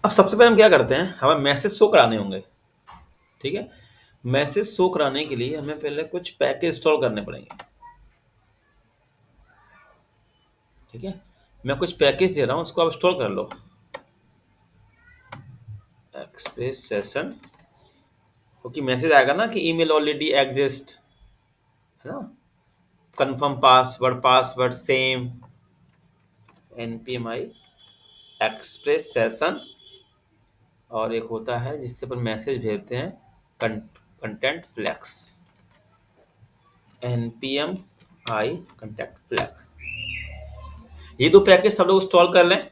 अब सबसे पहले हम क्या करते हैं, हमें मैसेज शो कराने होंगे। ठीक है, मैसेज शो कराने के लिए हमें पहले कुछ पैकेज इंस्टॉल करने पड़ेंगे। ठीक है, मैं कुछ पैकेज दे रहा हूँ, उसको आप इंस्टॉल कर लो। एक्सप्रेस सेशन, क्योंकि मैसेज आएगा ना कि ईमेल ऑलरेडी एग्जिस्ट, है ना। Confirm password, password same, npmi express session, और एक होता है जिससे अपन मैसेज भेजते हैं, connect flash, npmi connect flash. ये दो पैकेज सब लोग इंस्टॉल कर लें।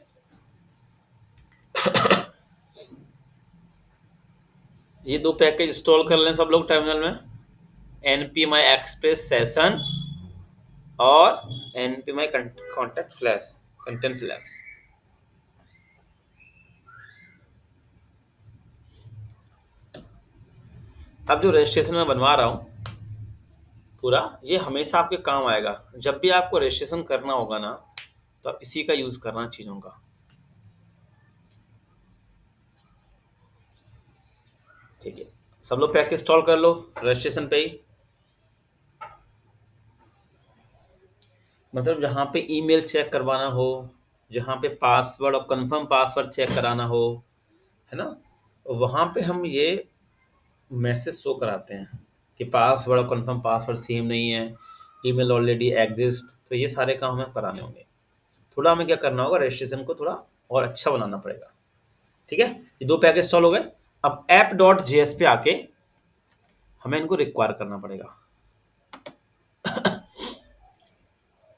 ये दो पैकेज इंस्टॉल कर लें सब लोग टर्मिनल में, npmi एक्सप्रेस सेशन और npmi contact flash, content flash. अब जो रजिस्ट्रेशन मैं बनवा रहा हूँ पूरा, ये हमेशा आपके काम आएगा। जब भी आपको रजिस्ट्रेशन करना होगा ना, तो आप इसी का यूज करना चीजों का। ठीक है, सब लोग पैकेज इंस्टॉल कर लो रजिस्ट्रेशन पे ही। मतलब जहाँ पे ईमेल चेक करवाना हो, जहाँ पे पासवर्ड और कंफर्म पासवर्ड चेक कराना हो, है ना, वहाँ पे हम ये मैसेज शो कराते हैं कि पासवर्ड और कंफर्म पासवर्ड सेम नहीं है, ईमेल ऑलरेडी एग्जिस्ट। तो ये सारे काम हमें कराने होंगे। थोड़ा हमें क्या करना होगा, रजिस्ट्रेशन को थोड़ा और अच्छा बनाना पड़ेगा। ठीक है, ये दो पैकेज इंस्टॉल हो गए। अब app.js पे आके हमें इनको रिक्वायर करना पड़ेगा।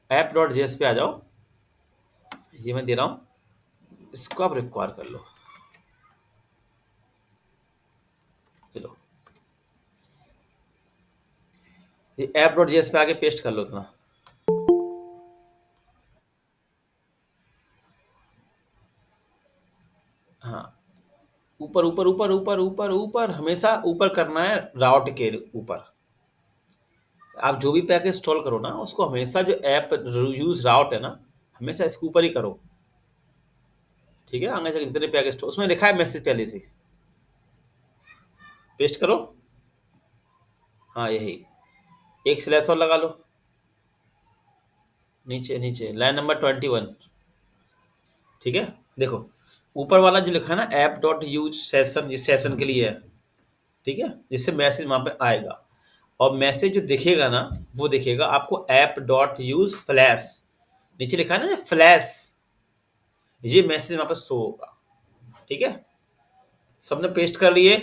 app.js पे आ जाओ, ये मैं दे रहा हूँ, इसको आप रिक्वायर कर लो। चलो, ये app.js पे आके पेस्ट कर लो इतना। हाँ, ऊपर ऊपर ऊपर ऊपर ऊपर ऊपर, हमेशा ऊपर करना है, राउट के ऊपर। आप जो भी पैकेज इंस्टॉल करो ना, उसको हमेशा जो ऐप यूज राउट है ना, हमेशा इसके ऊपर ही करो। ठीक है, आगे से जितने पैकेज उसमें लिखा है मैसेज पहले से पेस्ट करो। हाँ, यही एक स्लैश और लगा लो, नीचे नीचे लाइन नंबर 21। ठीक है, देखो ऊपर वाला जो लिखा है ना, ऐप डॉट यूज सेशन, ये सेशन के लिए है। ठीक है, जिससे मैसेज वहां पे आएगा, और मैसेज जो दिखेगा ना, वो दिखेगा आपको ऐप डॉट यूज फ्लैश, नीचे लिखा है ना फ्लैश, ये मैसेज वहां पर शो होगा। ठीक है, सबने पेस्ट कर लिए।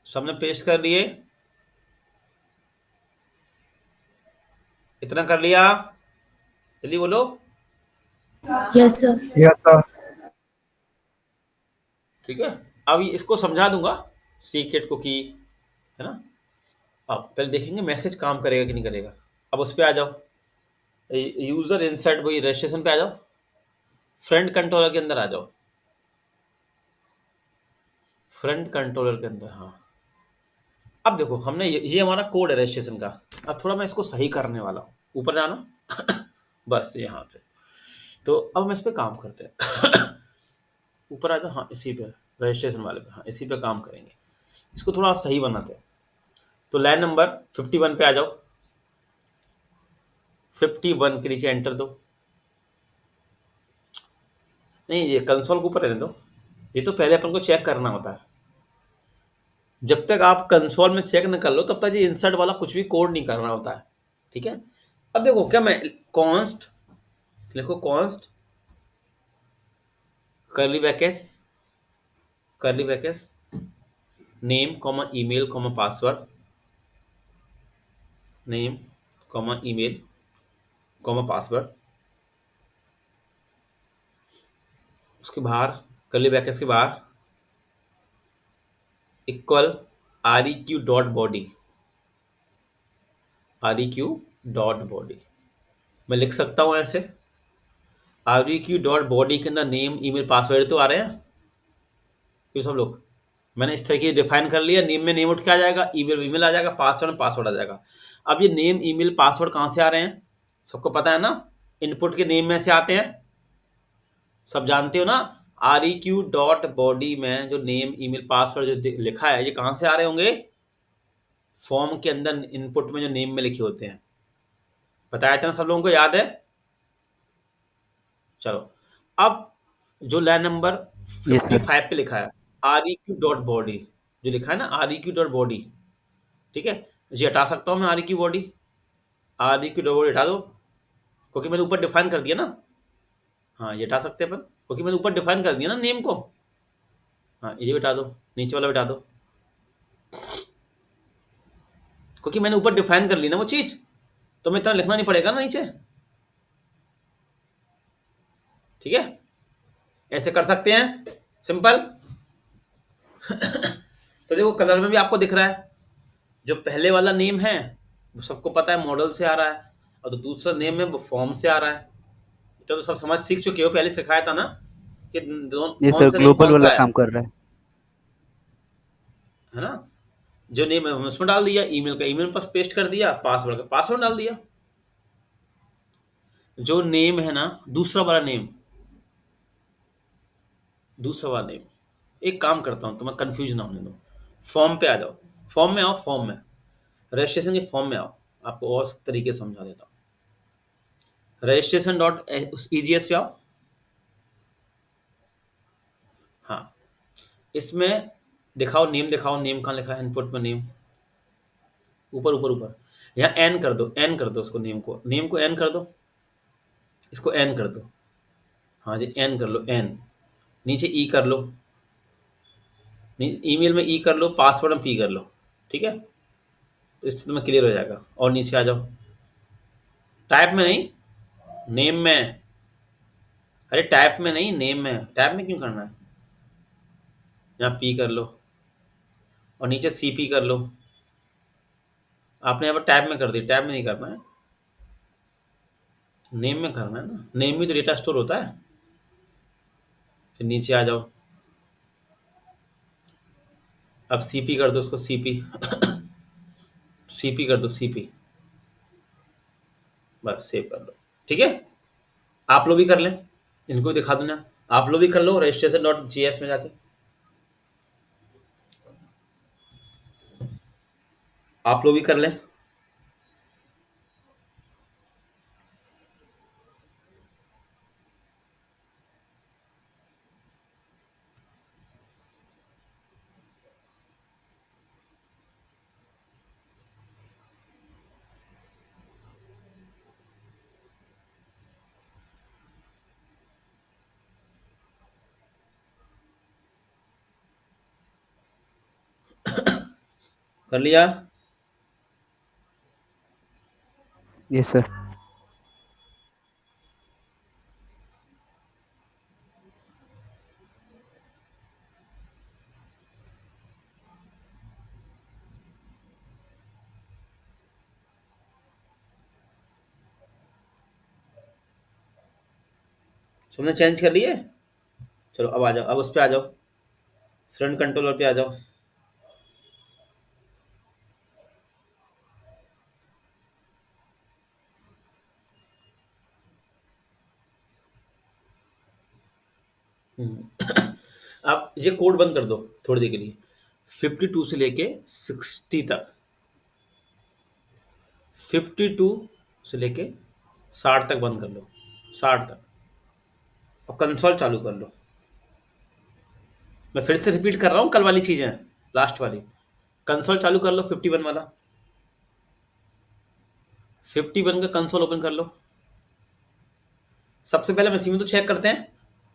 सबने पेस्ट कर लिए, इतना कर लिया, जल्दी बोलो। Yes sir. Yes sir. ठीक है, अब इसको समझा दूंगा सीक्रेट कुकी, है ना। अब पहले देखेंगे मैसेज काम करेगा कि नहीं करेगा। अब उस पर आ जाओ, यूजर इंसर्ट, वही रजिस्ट्रेशन पे आ जाओ, फ्रंट कंट्रोलर के अंदर आ जाओ, फ्रंट कंट्रोलर के अंदर। हाँ, अब देखो हमने ये हमारा कोड है रजिस्ट्रेशन का। अब थोड़ा मैं इसको सही करने वाला हूँ, ऊपर जाना। बस यहाँ से, तो अब हम इस पे काम करते हैं। ऊपर आ जाओ, हाँ इसी पे, रजिस्ट्रेशन वाले पे, हाँ इसी पे काम करेंगे। इसको थोड़ा सही बनाते हैं। तो लाइन नंबर 51 पे आ जाओ, 51 के नीचे एंटर दो। नहीं, ये कंसोल के ऊपर रहने दो, ये तो पहले अपन को चेक करना होता है। जब तक आप कंसोल में चेक न कर लो, तब तक ये इंसर्ट वाला कुछ भी कोड नहीं करना होता है। ठीक है, अब देखो क्या मैं कॉन्स्ट लिखो, कॉन्स्ट करली ब्रैकेट्स, करली brackets, name comma email comma password, name comma email comma password, उसके बाहर करली ब्रैकेट्स के बाहर equal REQ dot body, REQ dot body. मैं लिख सकता हूँ ऐसे, REQ डॉट बॉडी के अंदर नेम ईमेल पासवर्ड तो आ रहे हैं क्यों सब लोग। मैंने इस तरीके डिफाइन कर लिया, नेम में नेम उठ के आ जाएगा, ईमेल ईमेल आ जाएगा, पासवर्ड में पासवर्ड आ जाएगा। अब ये नेम ईमेल पासवर्ड कहाँ से आ रहे हैं, सबको पता है ना। इनपुट के नेम में से आते हैं, सब जानते हो ना। REQ.body में जो नेम ईमेल पासवर्ड जो लिखा है, ये कहाँ से आ रहे होंगे? फॉर्म के अंदर इनपुट में जो नेम में लिखे होते हैं, बताया था ना, सब लोगों को याद है। चलो, अब जो लाइन नंबर यस सर। 55 पे लिखा है REQ.body, जो लिखा है ना REQ.body, ठीक है, जी हटा सकता हूँ मैं REQ.body, REQ.body हटा दो, क्योंकि मैंने ऊपर डिफाइन कर दिया ना। हाँ, ये हटा सकते हैं अपन, क्योंकि मैंने ऊपर डिफाइन कर दिया ना नेम को। हाँ, ये भी हटा दो, नीचे वाला भी हटा दो, क्योंकि मैंने ऊपर डिफाइन कर ली ना वो चीज, तो मैं इतना लिखना नहीं पड़ेगा ना नीचे। ठीक है, ऐसे कर सकते हैं, सिंपल। तो देखो, कलर में भी आपको दिख रहा है, जो पहले वाला नेम है वो सबको पता है मॉडल से आ रहा है, और जो दूसरा नेम है वो फॉर्म से आ रहा है। तो सब समझ सीख चुके हो, पहले सिखाया था ना कि ये कौन सर सा नेम ग्लोबल कौन सा वाला है काम कर रहा है। है ना। जो नेम है उसमें डाल दिया, ईमेल का ईमेल पर पेस्ट कर दिया, पासवर्ड का पासवर्ड डाल दिया। जो नेम है ना, दूसरा वाला नेम, दूसरा वाला नेम, एक काम करता हूं, तुम्हें कंफ्यूज ना होने दो, फॉर्म पे आ जाओ, फॉर्म में आओ, फॉर्म में, रजिस्ट्रेशन के फॉर्म में आओ, आपको और तरीके से समझा देता हूँ। registration.egs पे आओ। हाँ, इसमें दिखाओ नेम, दिखाओ नेम कहाँ लिखा है, इनपुट में नेम, ऊपर ऊपर ऊपर, यहाँ एन कर दो, एन कर दो उसको, नेम को एन कर दो, इसको एन कर दो। हाँ जी, एन कर लो, एन, नीचे ई कर लो, ईमेल में ई कर लो, पासवर्ड में पी कर लो। ठीक है, तो इससे तुम्हें क्लियर हो जाएगा। और नीचे आ जाओ, टाइप में नहीं, नेम में, अरे टाइप में नहीं, नेम में, टाइप में क्यों करना है, यहाँ पी कर लो, और नीचे सी पी कर लो। आपने यहाँ पर टैब में कर दी, टैब में नहीं करना है, नेम में करना है ना, नेम में तो डेटा स्टोर होता है। फिर नीचे आ जाओ, अब सीपी कर दो उसको, सीपी, सीपी कर दो, सीपी, बस सेव कर लो। ठीक है, आप लोग भी कर लें, इनको भी दिखा दो ना, आप लोग भी कर लो registration.js में जाके, आप लोग भी कर लें। कर लिया। Yes sir. तुमने चेंज कर लिए। चलो अब आ जाओ, अब उस पे आ जाओ, फ्रंट कंट्रोलर पे आ जाओ। आप ये कोड बंद कर दो थोड़ी देर के लिए, 52 से लेके 60 तक, 52 से लेके 60 तक बंद कर लो, 60 तक, और कंसोल चालू कर लो। मैं फिर से रिपीट कर रहा हूँ, कल वाली चीजें, लास्ट वाली, कंसोल चालू कर लो, 51 वाला, 51 का कंसोल ओपन कर लो। सबसे पहले मशीन में तो चेक करते हैं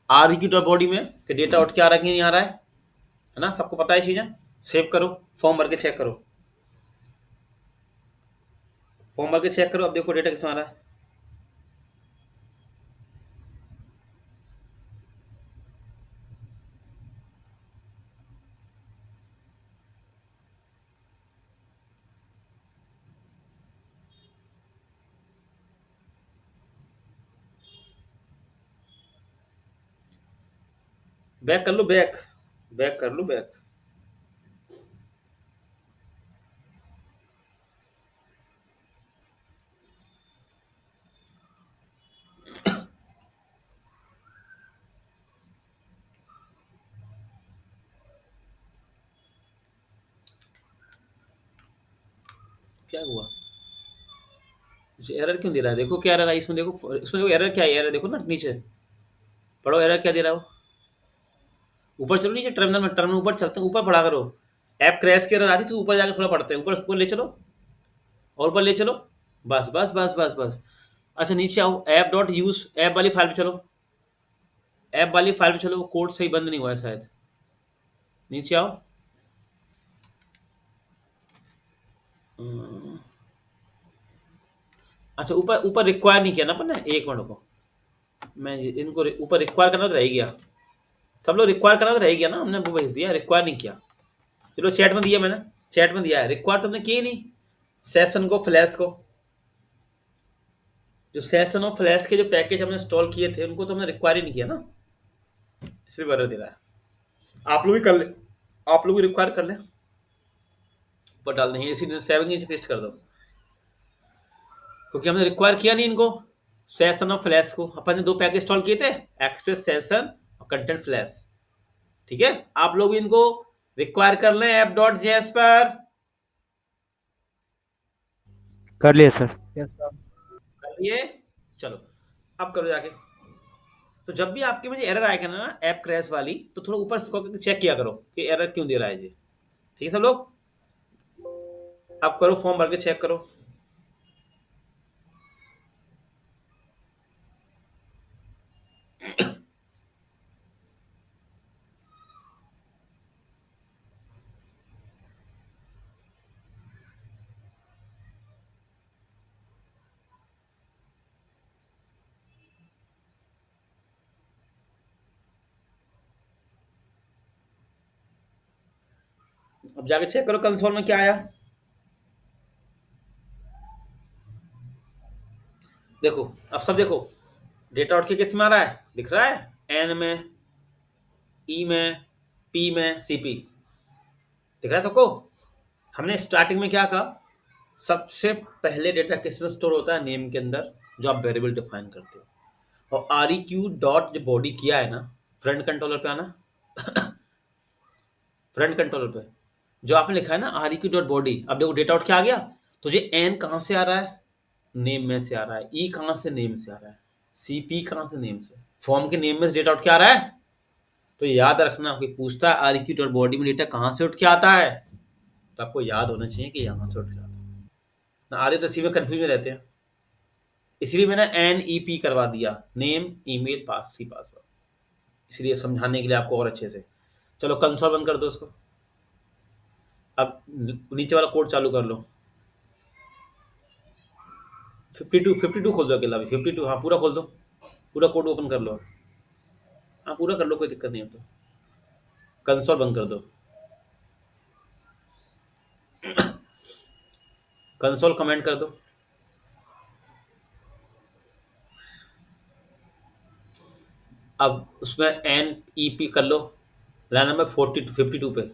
आर की डॉट बॉडी में कि डेटा उठ के आ रहा है कि नहीं आ रहा है ना, सबको पता है चीजें। सेव करो, फॉर्म भर के चेक करो, फॉर्म भर के चेक करो, अब देखो डेटा किसमें आ रहा है। बैक कर लो, बैक, बैक कर लो, बैक। क्या हुआ? एरर क्यों दे रहा है? देखो क्या एरर आई इसमें, देखो इसमें, देखो एरर क्या है, एरर देखो ना नीचे, पढ़ो एरर क्या दे रहा हो। ऊपर चलो, नीचे टर्मिनल में, टर्मिनल ऊपर चलते हैं, ऊपर पढ़ा करो। ऐप क्रैश की एरर आती तो ऊपर जाकर थोड़ा पढ़ते हैं, ऊपर ऊपर ले चलो, और ऊपर ले चलो, बस बस बस बस बस। अच्छा नीचे आओ, ऐप डॉट यूज, ऐप वाली फाइल पे चलो, ऐप वाली फाइल पे चलो, वो कोड सही बंद नहीं हुआ है शायद। नीचे आओ। हम्म, अच्छा ऊपर ऊपर रिक्वायर नहीं किया ना अपन ने, एक मिनट को, मैं इनको ऊपर रिक्वायर करना तो रह ही गया, सब लोग रिक्वायर करना तो रह ही गया ना, हमने वो भेज दिया, रिक्वायर नहीं किया। चलो चैट में दिया मैंने, चैट में दिया है, रिक्वायर तुमने किए नहीं। सेशन को, फ्लैश को, जो सेशन और फ्लैश के जो पैकेज हमने इंस्टॉल किए थे उनको तो हमने रिक्वायर ही नहीं किया ना, इसलिए एरर दे रहा है। आप लोग भी कर ले, आप लोग भी रिक्वायर कर ले, ऊपर डाल देंगे, इसी सेविंग नीचे पेस्ट कर दो, क्योंकि हमने रिक्वायर किया नहीं इनको। सेशन और फ्लैश को अपन ने दो पैकेज इंस्टॉल किए थे, एक्सप्रेस सेशन और कंटेंट फ्लैश। ठीक है, आप लोग भी इनको रिक्वायर कर लें ऐप डॉट जेएस पर। कर लिया सर। Yes, sir. कर लिए? चलो अब करो जाके। तो जब भी आपके में एरर आएगा ना ऐप क्रैश वाली, तो थोड़ा ऊपर स्क्रॉल करके चेक किया करो कि एरर क्यों दे रहा है जी। ठीक है सब लोग, अब करो फॉर्म भर के चेक करो। अब जाके चेक करो कंसोल में क्या आया। देखो अब सब देखो, डेटा आउट के किस में आ रहा है, दिख रहा है, एन में, ई में, पी में, सीपी, दिख रहा है सबको। हमने स्टार्टिंग में क्या कहा, सबसे पहले डेटा किस में स्टोर होता है, नेम के अंदर, जो आप वेरिएबल डिफाइन करते हो। और आर ई क्यू डॉट जो बॉडी किया है ना, फ्रंट कंट्रोलर पे आना, फ्रंट कंट्रोलर पे जो आपने लिखा है ना R E Q dot body, अब देखो डेटा आउट क्या आ गया। तुझे एन कहाँ से आ रहा है, नेम में से आ रहा है, ई कहाँ से, नेम से आ रहा है, सी पी कहाँ से, नेम से, फॉर्म के नेम में से डेटा आउट क्या आ रहा है। तो याद रखना, कोई पूछता है R E Q dot body में डेटा कहाँ से उठ के आता है, तो आपको याद होना चाहिए कि यहाँ से उठ के आता है ना। आर तो इसी में कंफ्यूज में रहते हैं, इसलिए मैंने एन ई पी करवा दिया, नेम ईमेल पास सी पासवर्ड, इसलिए समझाने के लिए आपको और अच्छे से। चलो कंसोल बंद कर दो उसको, अब नीचे वाला कोड चालू कर लो। 52 खोल दो अकेला भी, 52, हाँ पूरा खोल दो, पूरा कोड ओपन कर लो, हाँ पूरा कर लो, कोई दिक्कत नहीं है। तो कंसोल बंद कर दो, कंसोल कमेंट कर दो। अब उसमें एन ई पी कर लो, लाइन नंबर 52 पे,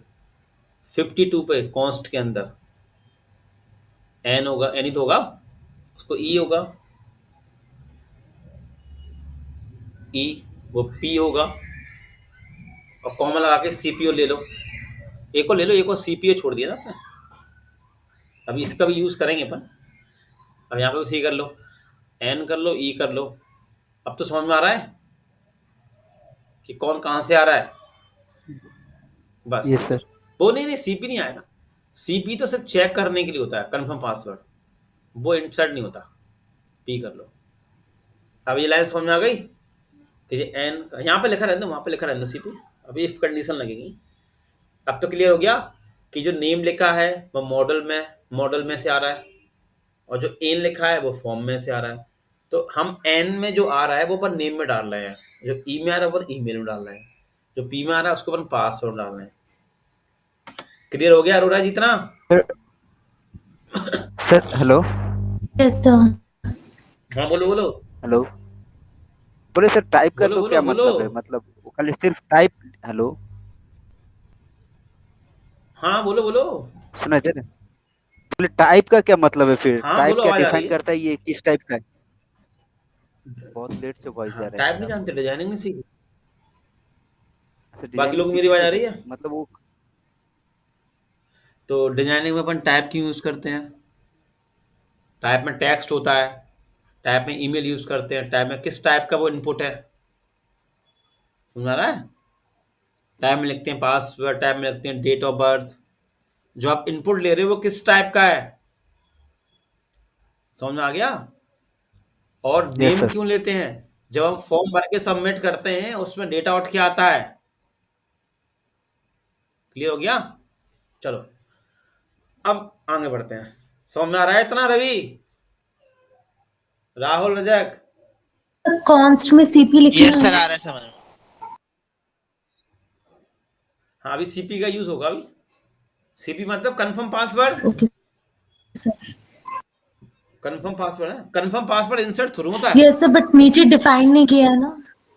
52 पे कॉन्स्ट के अंदर एन होगा, एन ही तो होगा, उसको ई होगा, ई, वो पी होगा, और कॉमा लगा के सीपीओ ले लो, एक को ले लो, एक को सीपीओ छोड़ दिया ना आपने। अभी इसका भी यूज करेंगे अपन, अब यहाँ पे सी कर लो, एन कर लो, ई कर लो। अब तो समझ में आ रहा है कि कौन कहाँ से आ रहा है, बस यस ठीक है। सर। वो नहीं नहीं, सीपी नहीं आएगा, सीपी तो सिर्फ चेक करने के लिए होता है, कंफर्म पासवर्ड, वो इंसर्ट नहीं होता। पी कर लो। अब ये लाइन समझ में आ गई कि ये एन यहाँ पे लिखा रहने दो, वहाँ पे लिखा रहने दो सीपी, अभी इफ कंडीशन लगेगी। अब तो क्लियर हो गया कि जो नेम लिखा है वो मॉडल में से आ रहा है, और जो एन लिखा है वो फॉर्म में से आ रहा है। तो हम एन में जो आ रहा है वो अपन नेम में डाल रहे हैं, जो ई में आ रहा है वो अपन ईमेल में डाल रहे हैं, जो पी में आ रहा है उसको अपन पासवर्ड डाल रहे हैं। क्लियर हो गया अरोड़ा जी इतना? Sir, sir hello. Yes, sir. हाँ बोलो बोलो, हेलो। बोले सर टाइप का बोलो तो बोलो क्या बोलो। मतलब है, मतलब वो खाली सिर्फ टाइप। हेलो। हाँ बोलो बोलो। सुना दे रहे? बोले टाइप का क्या मतलब है, फिर हाँ टाइप बोलो, क्या आवाज आ रही डिफाइन है। करता है, ये किस टाइप का है? बहुत लेट से वॉइस जा हाँ रहा है टाइप सर नहीं आपका। जानते, डिजाइनिंग नहीं सीखी। सर बाकी डिजाइनिंग लोग मेरी सीखे आवाज थे आ सर, रही है? मतलब वो। तो डिजाइनिंग में अपन टाइप क्यों यूज करते हैं? टाइप में टेक्स्ट होता है, टाइप में ईमेल यूज करते हैं, टाइप में किस टाइप का वो इनपुट है, समझ आ रहा है? टाइप में लिखते हैं पासवर्ड, टाइप में लिखते हैं डेट ऑफ बर्थ। जो आप इनपुट ले रहे हो वो किस टाइप का है, समझ में आ गया? और यस नेम सर। क्यों लेते हैं? जब हम फॉर्म भर के सबमिट करते हैं उसमें डेटा आउट क्या आता है? क्लियर हो गया? चलो अब आगे बढ़ते हैं। समझ में आ रहा है इतना रवि, राहुल, रजक? कॉन्स्ट में सीपी लिखना यस है सर, ना? आ रहा है समझ में। हाँ अभी सीपी का यूज होगा। अभी सीपी मतलब confirm password. Okay sir. Confirm password है, कंफर्म पासवर्ड इंसर्ट थ्रू होता है। यस सर, बट नीचे डिफाइन नहीं किया है ना।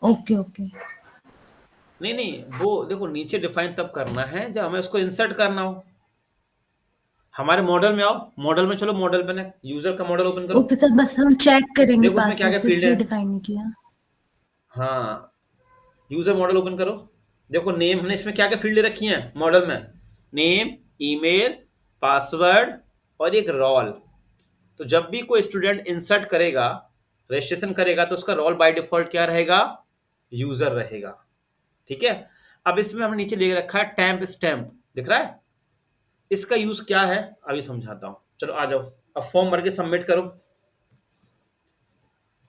Okay okay. नहीं नहीं, वो देखो नीचे डिफाइन तब करना है जब हमें उसको इंसर्ट करना हो। हमारे मॉडल में आओ, मॉडल में चलो, मॉडल पे ना यूजर का मॉडल ओपन करो। ओके सर, बस हम चेक करेंगे देखो उसमें क्या पासवर्ड क्या से, फील्ड है। इसलिए डिफाइन नहीं किया। हाँ, यूजर मॉडल ओपन करो। देखो नेम, हमने इसमें क्या क्या फील्ड रखी हैं मॉडल में? नेम, ईमेल, पासवर्ड और एक रोल। तो जब भी कोई स्टूडेंट इंसर्ट करेगा, रजिस्ट्रेशन करेगा, तो उसका रोल बाय डिफॉल्ट क्या रहेगा? यूजर रहेगा। ठीक है। अब इसमें हमने नीचे ले रखा है टैम्प स्टैम्प, दिख रहा है? इसका यूज क्या है अभी समझाता हूं, चलो आ जाओ। अब फॉर्म भर के सबमिट करो,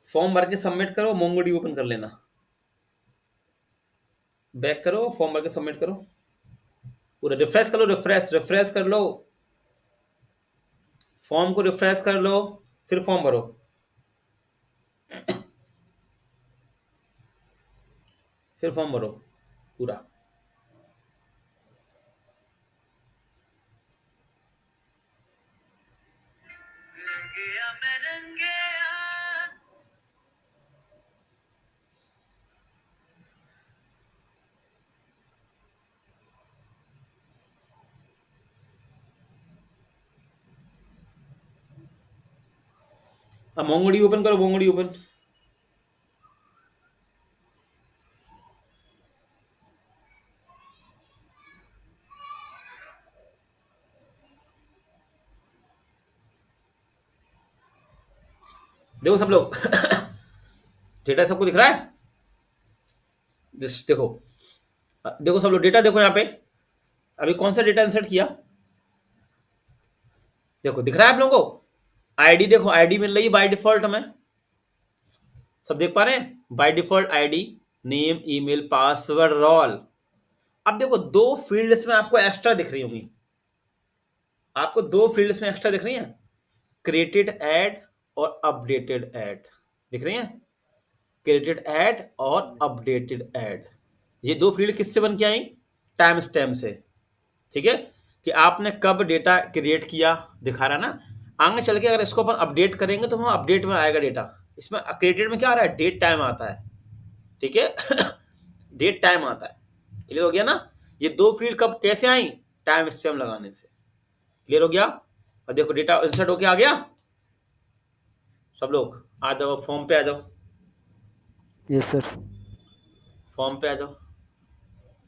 फॉर्म भर के सबमिट करो, मोंगोडी ओपन कर लेना, बैक करो, फॉर्म भर के सबमिट करो, पूरा रिफ्रेश कर लो, रिफ्रेश रिफ्रेश कर लो, फॉर्म को रिफ्रेश कर लो, फिर फॉर्म भरो। फिर फॉर्म भरो पूरा। अब मोंगोडी ओपन करो, मोंगोडी ओपन। देखो सब लोग, डेटा सबको दिख रहा है? देखो, देखो सब लोग डेटा देखो यहाँ पे। अभी कौन सा डेटा इंसर्ट किया? देखो दिख रहा है आप लोगों को? आईडी देखो, आईडी मिल रही है बाय डिफॉल्ट हमें, सब देख पा रहे हैं? By default ID, name, email, password, role. अब देखो दो फील्ड्स में आपको एक्स्ट्रा दिख रही होंगी, आपको दो फील्ड्स में एक्स्ट्रा दिख रही हैं, क्रिएटेड ऐड और अपडेटेड ऐड। दिख रही हैं? क्रिएटेड ऐड और अपडेटेड ऐड, ये दो फील्ड किससे बन के आई? टाइम स्टैम्प से। ठीक है, कि आपने कब डेटा क्रिएट किया, दिखा रहा ना। आगे चल के अगर इसको अपन अपडेट करेंगे तो हम अपडेट में आएगा डेटा। इसमें क्रिएटेड में क्या आ रहा है? डेट टाइम आता है। ठीक है, डेट टाइम आता है। क्लियर हो गया ना? ये दो फील्ड कब कैसे आई? टाइम स्टैम्प लगाने से। क्लियर हो गया? और देखो डेटा इंसर्ट होके आ गया। सब लोग आ जाओ, फॉर्म पे आ जाओ, यस सर। फॉर्म पे आ जाओ,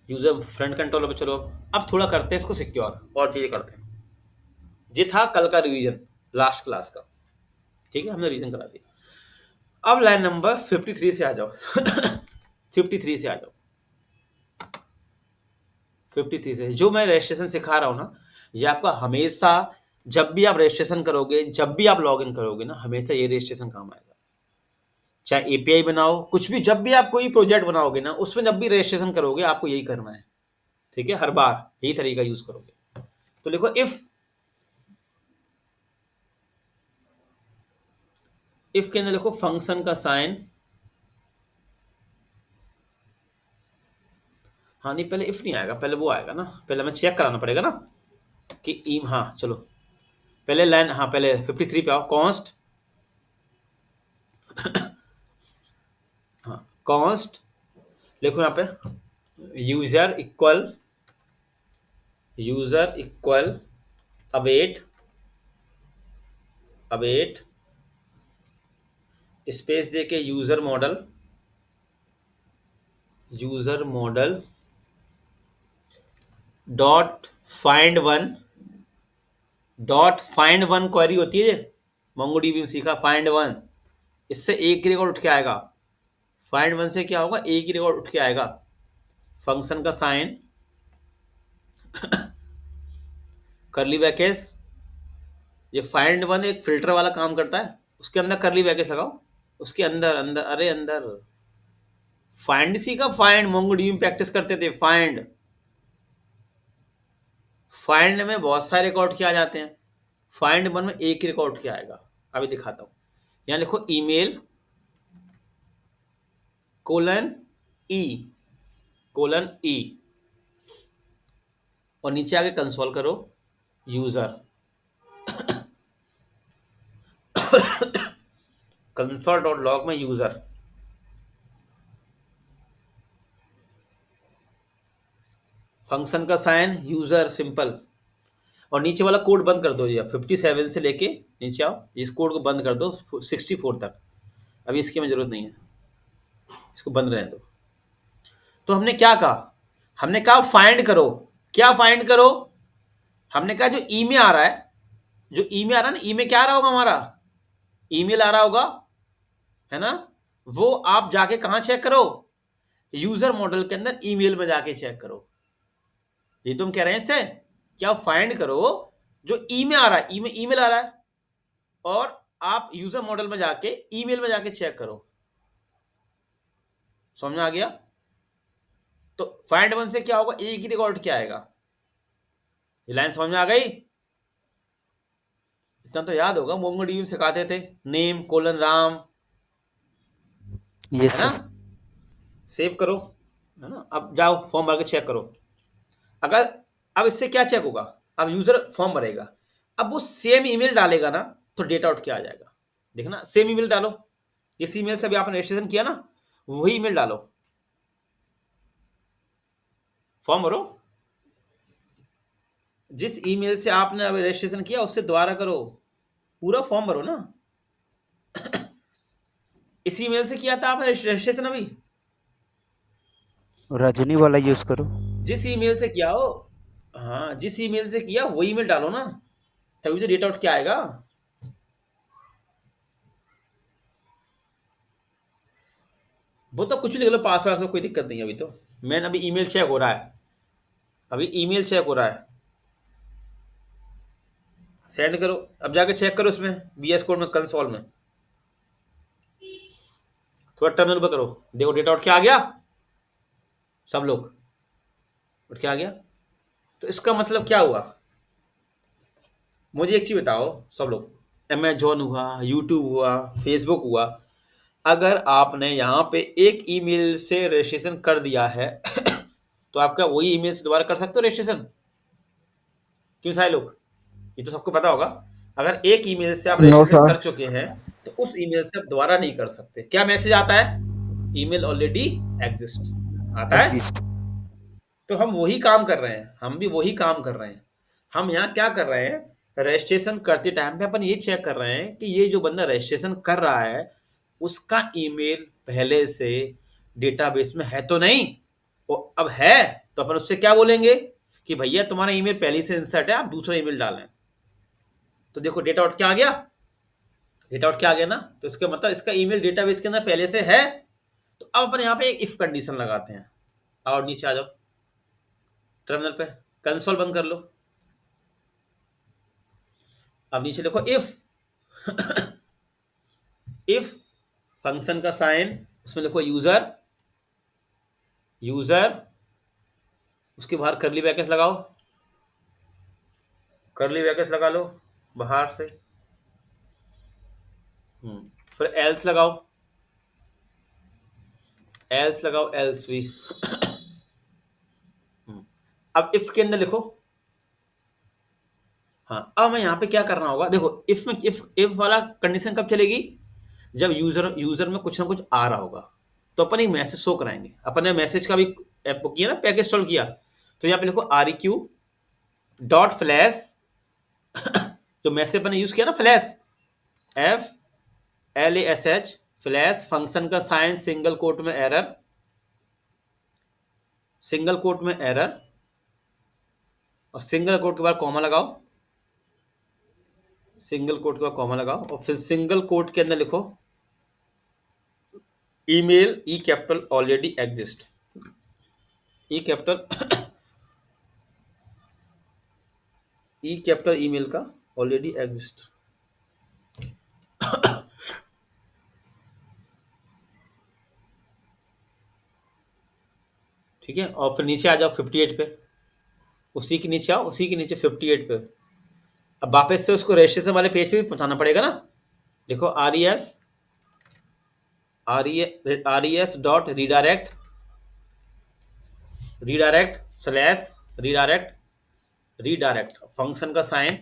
यूजर फ्रंट कंट्रोल पे चलो। अब थोड़ा करते हैं इसको सिक्योर, और चीजें करते हैं। ये था कल का रिवीजन, लास्ट क्लास का। ठीक है, हमने रिवीजन करा दिया। अब लाइन नंबर 53 से आ जाओ। 53 से आ जाओ। 53 से जो मैं रजिस्ट्रेशन सिखा रहा हूं ना, ये आपका हमेशा, जब भी आप रजिस्ट्रेशन करोगे, जब भी आप लॉग इन करोगे ना, हमेशा ये रजिस्ट्रेशन काम आएगा। चाहे एपीआई बनाओ, कुछ भी, जब भी आप कोई प्रोजेक्ट बनाओगे ना, उसमें जब भी रजिस्ट्रेशन करोगे आपको यही करना है। ठीक है, हर बार यही तरीका यूज करोगे। तो लिखो इफ के अंदर लिखो फंक्शन का साइन। हाँ नहीं, पहले इफ नहीं आएगा, पहले वो आएगा ना, पहले हमें चेक कराना पड़ेगा ना कि हाँ चलो, पहले लाइन, हाँ पहले 53 पे आओ। कॉन्स्ट, हाँ कॉन्स्ट लिखो यहाँ पे, user equal await, await space दे के user model dot find one, dot find one query होती है, MongoDB में सीखा फाइंड वन, इससे एक ही रिकॉर्ड उठ के आएगा। फाइंड वन से क्या होगा, एक ही रिकॉर्ड उठ के आएगा। फंक्शन का साइन, करली ब्रैकेट्स, ये फाइंड वन एक फिल्टर वाला काम करता है, उसके अंदर करली ब्रैकेट्स लगाओ, उसके अंदर अंदर अरे अंदर फाइंड सीखा, फाइंड MongoDB में प्रैक्टिस करते थे। फाइंड, फाइंड में बहुत सारे रिकॉर्ड किया जाते हैं, फाइंड वन में एक ही रिकॉर्ड किया आएगा। अभी दिखाता हूं, यहां लिखो ईमेल कोलन ई, कोलन ई, और नीचे आके कंसोल करो यूजर, कंसोल डॉट लॉग में यूजर, फंक्शन का साइन यूजर सिंपल, और नीचे वाला कोड बंद कर दो। ये 57 से लेके नीचे आओ, इस कोड को बंद कर दो 64 तक, अभी इसकी हमें जरूरत नहीं है, इसको बंद रहने दो। तो हमने क्या कहा, हमने कहा फाइंड करो। क्या फाइंड करो, हमने कहा जो ई में आ रहा है, जो ई में आ रहा है ना, ई में क्या आ रहा होगा हमारा, ईमेल आ रहा होगा, है ना, वो आप जाके कहां चेक करो, यूजर मॉडल के अंदर ईमेल में जाके चेक करो। ये तुम कह रहे हैं इससे क्या, फाइंड करो जो ई में आ रहा है, ई में ईमेल आ रहा है, और आप यूजर मॉडल में जाके ईमेल में जाके चेक करो। समझ में आ गया। तो फाइंड वन से क्या होगा, एक ही रिकॉर्ड क्या आएगा। ये लाइन समझ में आ गई। इतना तो याद होगा, MongoDB में सिखाते थे, नेम कोलन राम, यस है ना। सर। सेव करो, है ना। अब जाओ फॉर्म भर के चेक करो। अगर अब इससे क्या चेक होगा, अब यूजर फॉर्म भरेगा, अब वो सेम ईमेल डालेगा ना, तो डेटा आउट क्या आ जाएगा। देखना, सेम ईमेल डालो, जिस ईमेल से अभी आपने रजिस्ट्रेशन किया ना, वही ईमेल डालो, फॉर्म भरो। जिस ईमेल से आपने अभी रजिस्ट्रेशन किया उससे दोबारा करो, पूरा फॉर्म भरो ना। इस ईमेल से किया था आपने रजिस्ट्रेशन अभी, रजनी वाला यूज करो। जिस ईमेल से किया हो, हाँ जिस ईमेल से किया वही ईमेल डालो ना, तभी तो डेटा आउट क्या आएगा। वो तो कुछ भी लिख लो, पासवर्ड से कोई दिक्कत नहीं है। अभी तो मैंने अभी ईमेल चेक हो रहा है, अभी ईमेल चेक हो रहा है, सेंड करो। अब जाके चेक करो उसमें VS कोड में, कंसोल में, थोड़ा टर्मिनल पर करो, देखो डेटा आउट क्या आ गया, सब लोग उठ के आ गया। तो इसका मतलब क्या हुआ, मुझे एक चीज बताओ सब लोग, अमेजोन हुआ, यूट्यूब हुआ, फेसबुक हुआ, अगर आपने यहाँ पे एक ईमेल से रजिस्ट्रेशन कर दिया है तो आपका वही ईमेल से दोबारा कर सकते हो रजिस्ट्रेशन। क्यों सारे लोग, ये तो सबको पता होगा, अगर एक ईमेल से आप नो रजिस्ट्रेशन कर सर। चुके हैं तो उस ईमेल से आप दोबारा नहीं कर सकते। क्या मैसेज आता है, ईमेल ऑलरेडी एग्जिस्ट आता है। एग्जिस्ट। तो हम वही काम कर रहे हैं, हम भी वही काम कर रहे हैं। हम यहाँ क्या कर रहे हैं, रजिस्ट्रेशन करते टाइम पे अपन ये चेक कर रहे हैं कि ये जो बंदा रजिस्ट्रेशन कर रहा है उसका ईमेल पहले से डेटाबेस में है तो नहीं। वो अब है तो अपन उससे क्या बोलेंगे कि भैया तुम्हारा ईमेल पहले से इंसर्ट है, आप दूसरा ईमेल डालें। तो देखो डेटा आउट क्या आ गया, डेटा आउट क्या आ गया ना, तो इसका मतलब इसका ईमेल डेटाबेस के अंदर पहले से है। तो अब अपन यहाँ पे एक इफ कंडीशन लगाते हैं, और नीचे आ जाओ टर्मिनल पे, कंसोल बंद कर लो। अब नीचे देखो इफ इफ फंक्शन का साइन, उसमें लिखो यूजर, यूजर, उसके बाहर करली ब्रैकेट्स लगाओ, करली ब्रैकेट्स लगा लो बाहर से। फिर एल्स लगाओ, एल्स लगाओ, एल्स भी। अब इफ के अंदर लिखो, हाँ अब मैं यहाँ पे क्या करना होगा, देखो इफ में, इफ वाला कंडीशन कब चलेगी, जब यूजर में कुछ ना कुछ आ रहा होगा, तो अपन एक मैसेज शो कराएंगे। अपन ने मैसेज का भी ऐप किया ना, पैकेज इंस्टॉल किया, तो यहाँ पे लिखो REQ.flash, जो मैसेज अपन ने यूज किया ना, फ्लैश, FLASH, फ्लैश, फंक्शन का साइन सिंगल कोट में एरर, सिंगल कोट में एरर, और सिंगल कोट के बाद कॉमा लगाओ, सिंगल कोट के बाद कॉमा लगाओ और फिर सिंगल कोट के अंदर लिखो email E capital already exist, E capital E capital email का ऑलरेडी एग्जिस्ट। ठीक है, और फिर नीचे आ जाओ 58 पे, उसी के नीचे आओ, उसी के नीचे 58 पे। अब वापस से उसको रजिस्ट्रेशन वाले पेज पे भी पहुंचाना पड़ेगा ना। देखो RES dot redirect slash redirect function का साइन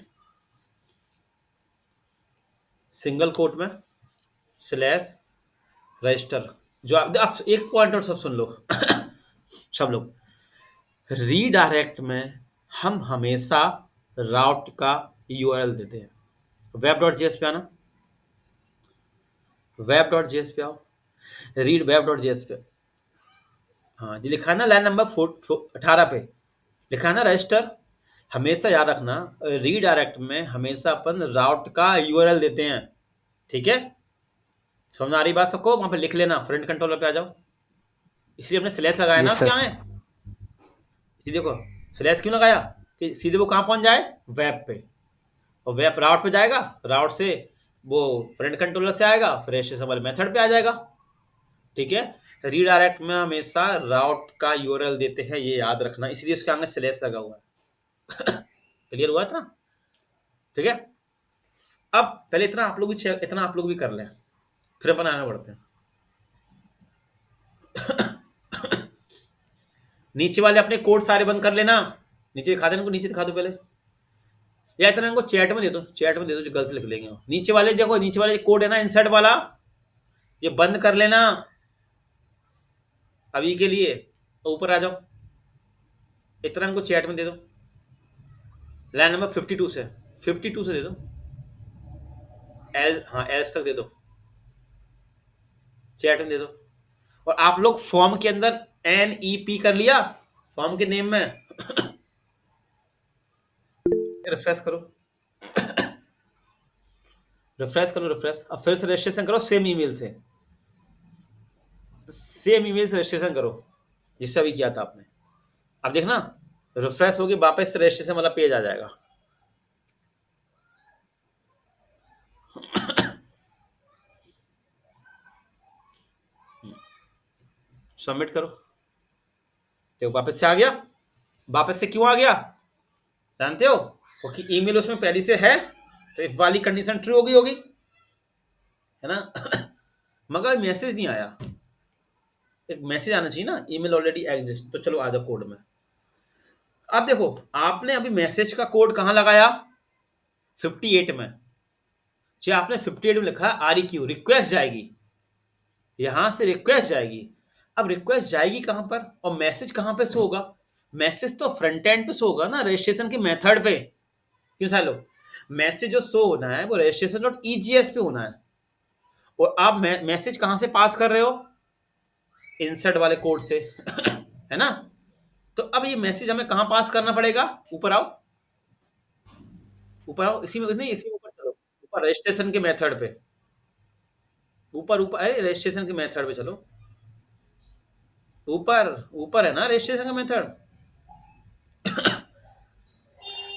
सिंगल कोट में स्लैश रजिस्टर। जो आप एक पॉइंट और सब सुन लो सब लोग, रीडायरेक्ट में हम हमेशा राउट का यूआरएल देते हैं। web.js पे आना, web.js पे आओ, रीड web.js पे, हाँ जी लिखा है ना लाइन नंबर 18 पे लिखा है ना रजिस्टर। हमेशा याद रखना रीडायरेक्ट में हमेशा अपन राउट का यूआरएल देते हैं। ठीक है, समझ आ रही बात सबको? वहां पे लिख लेना, फ्रंट कंट्रोलर पे आ जाओ। इसलिए हमने स्लैश लगाया ना, यस सर। क्या है देखो स्लैश क्यों लगाया कि सीधे वो कहां पहुंच जाए, वेब पे, और वेब राउट पे जाएगा, राउट से वो फ्रंट कंट्रोलर से आएगा, फिर रजिस्ट्रेशन वाले मेथड पे आ जाएगा। ठीक है, रीडायरेक्ट में हमेशा राउट का यूआरएल देते हैं, ये याद रखना, इसलिए इसके आगे स्लैश लगा हुआ है। क्लियर हुआ इतना? ठीक है, अब पहले इतना आप लोग भी कर लें, फिर अपन आगे बढ़ते हैं। नीचे वाले अपने कोड सारे बंद कर लेना, नीचे दिखा देना, नीचे दिखा दो पहले, या इतना इनको चैट में दे दो, जो गलत लिख लेंगे। नीचे वाले देखो, नीचे वाले कोड है ना इंसर्ट वाला, ये बंद कर लेना अभी के लिए, ऊपर आ जाओ, इतना इनको चैट में दे दो, लाइन नंबर 52 से दे दो, एल्स तक दे दो, चैट में दे दो। और आप लोग फॉर्म के अंदर NEP कर लिया, फॉर्म के नेम में रिफ्रेश करो, अब फिर से रजिस्ट्रेशन करो सेम ईमेल से रजिस्ट्रेशन करो जिससे अभी किया था आपने। अब देखना रिफ्रेश होगी, वापस से रजिस्ट्रेशन वाला पेज आ जाएगा। सबमिट करो, देखो वापस से आ गया। वापस से क्यों आ गया जानते हो? क्योंकि ईमेल उसमें पहले से है, तो इफ वाली कंडीशन ट्रू होगी है ना। मगर मैसेज नहीं आया, एक मैसेज आना चाहिए ना, ईमेल ऑलरेडी एग्जिस्ट। तो चलो आ जाओ कोड में। अब देखो आपने अभी मैसेज का कोड कहां लगाया, 58 में। जो आपने 58 में लिखा REQ रिक्वेस्ट जाएगी, यहां से रिक्वेस्ट जाएगी। अब रिक्वेस्ट जाएगी कहां पर, और मैसेज कहां पे शो होगा? मैसेज तो फ्रंट एंड पे शो होगा ना, रजिस्ट्रेशन के मेथड पे। क्यों सारे लोग, मैसेज जो शो होना है वो registration.egs पे होना है, और आप मैसेज कहां से पास कर रहे हो, इंसर्ट वाले कोड से है ना। तो अब ये मैसेज हमें कहां पास करना पड़ेगा, ऊपर आओ, इसी में ऊपर चलो, ऊपर रजिस्ट्रेशन के मेथड पे, अरे रजिस्ट्रेशन के मेथड पे चलो, ऊपर है ना रजिस्ट्रेशन का मेथड।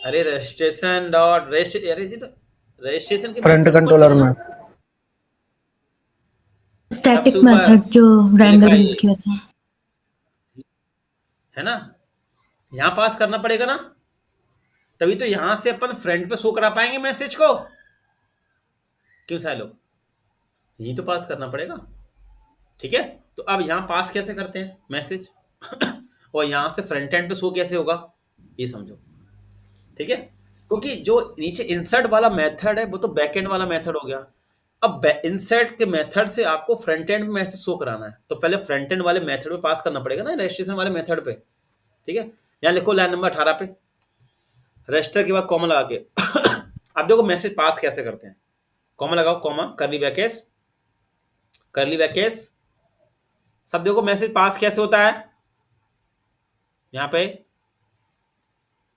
अरे रजिस्ट्रेशन डॉट अरे जी तो रजिस्ट्रेशन के फ्रंट मेथड ऊपर कंट्रोलर चलो ना, में स्टैटिक सबसे ऊपर मेथड जो रेंडर यूज किया था, है ना, यहां पास करना पड़ेगा ना, तभी तो यहां से अपन फ्रंट पे शो करा पाएंगे मैसेज को। क्यों सारे लोग, यही तो पास करना पड़ेगा। ठीक है, तो अब यहां पास कैसे करते हैं मैसेज और यहां से फ्रंट एंड पे शो कैसे होगा, ये समझो। ठीक है, क्योंकि जो नीचे इंसर्ट वाला मेथड है वो तो बैक एंड वाला मेथड हो गया। अब इंसर्ट के मेथड से आपको फ्रंट एंड में मैसेज शो कराना है, तो पहले फ्रंट एंड वाले मेथड पे पास करना पड़ेगा ना, रजिस्ट्रेशन वाले मेथड पे। ठीक है, यहां लिखो लाइन नंबर 18 पे, रजिस्टर के बाद कॉमा लगा के अब देखो मैसेज पास कैसे करते हैं। कॉमा लगाओ, कॉमा करली ब्रैकेट्स, सब देखो मैसेज पास कैसे होता है। यहां पे